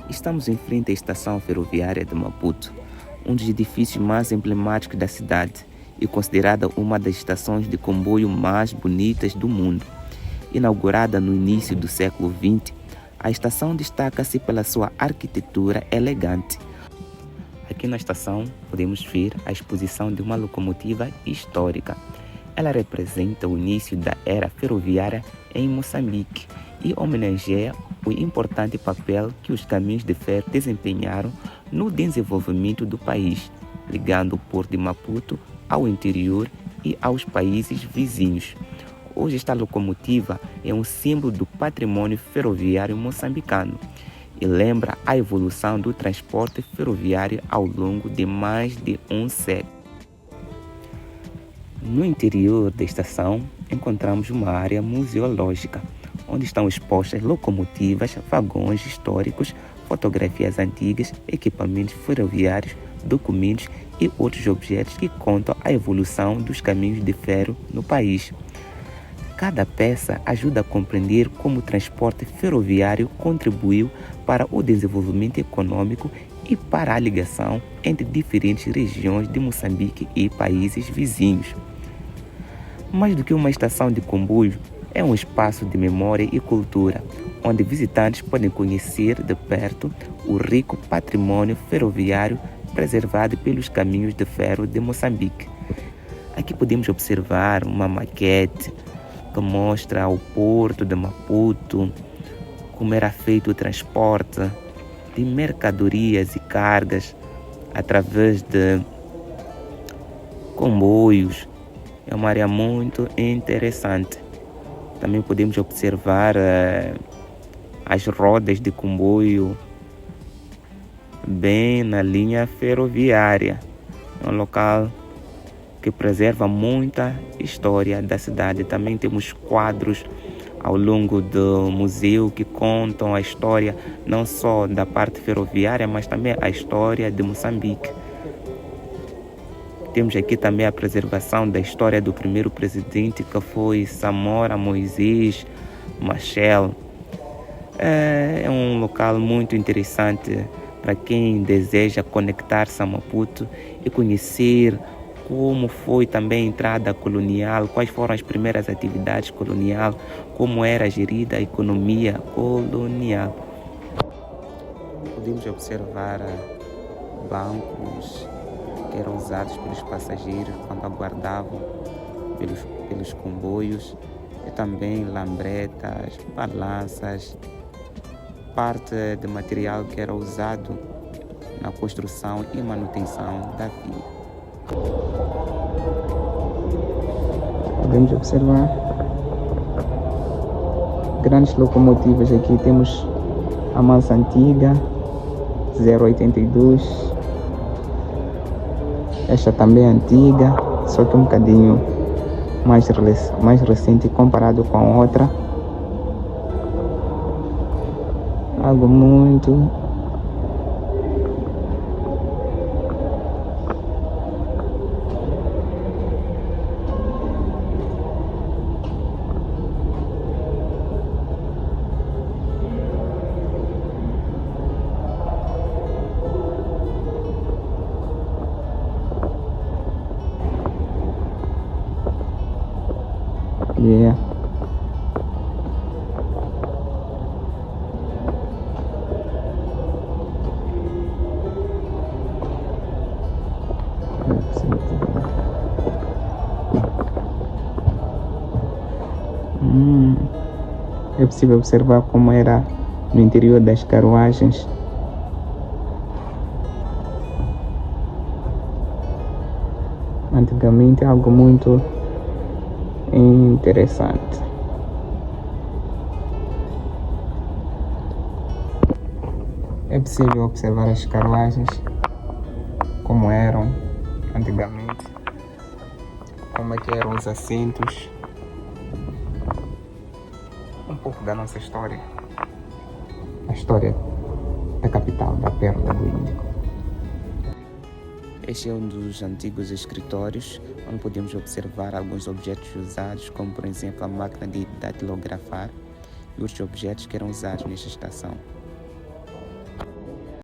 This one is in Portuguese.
Estamos em frente à estação ferroviária de Maputo, um dos edifícios mais emblemáticos da cidade e considerada uma das estações de comboio mais bonitas do mundo. Inaugurada no início do século XX, a estação destaca-se pela sua arquitetura elegante. Aqui na estação podemos ver a exposição de uma locomotiva histórica. Ela representa o início da era ferroviária em Moçambique e homenageia o importante papel que os caminhos de ferro desempenharam no desenvolvimento do país, ligando o porto de Maputo ao interior e aos países vizinhos. Hoje esta locomotiva é um símbolo do patrimônio ferroviário moçambicano e lembra a evolução do transporte ferroviário ao longo de mais de um século. No interior da estação encontramos uma área museológica, onde estão expostas locomotivas, vagões históricos, fotografias antigas, equipamentos ferroviários, documentos e outros objetos que contam a evolução dos caminhos de ferro no país. Cada peça ajuda a compreender como o transporte ferroviário contribuiu para o desenvolvimento econômico e para a ligação entre diferentes regiões de Moçambique e países vizinhos. Mais do que uma estação de comboio, é um espaço de memória e cultura, onde visitantes podem conhecer de perto o rico patrimônio ferroviário preservado pelos caminhos de ferro de Moçambique. Aqui podemos observar uma maquete que mostra o porto de Maputo, como era feito o transporte de mercadorias e cargas através de comboios. É uma área muito interessante. Também podemos observar as rodas de comboio bem na linha ferroviária. É um local que preserva muita história da cidade. Também temos quadros ao longo do museu que contam a história não só da parte ferroviária, mas também a história de Moçambique. Temos aqui também a preservação da história do primeiro presidente, que foi Samora Moisés Machel. É um local muito interessante para quem deseja conectar-se a Maputo e conhecer como foi também a entrada colonial, quais foram as primeiras atividades colonial, como era gerida a economia colonial. Podemos observar bancos que eram usados pelos passageiros quando aguardavam pelos comboios, e também lambretas, balanças, parte de material que era usado na construção e manutenção da via. Podemos observar grandes locomotivas. Aqui temos a mais antiga, 082. Esta também é antiga, só que um bocadinho mais recente comparado com a outra. Algo muito É possível observar como era no interior das carruagens. Antigamente, algo muito interessante. É possível observar as carruagens como eram antigamente, como é que eram os assentos, um pouco da nossa história, a história da capital, da Pérola do Índico. Este é um dos antigos escritórios, onde podemos observar alguns objetos usados, como por exemplo a máquina de datilografar e outros objetos que eram usados nesta estação.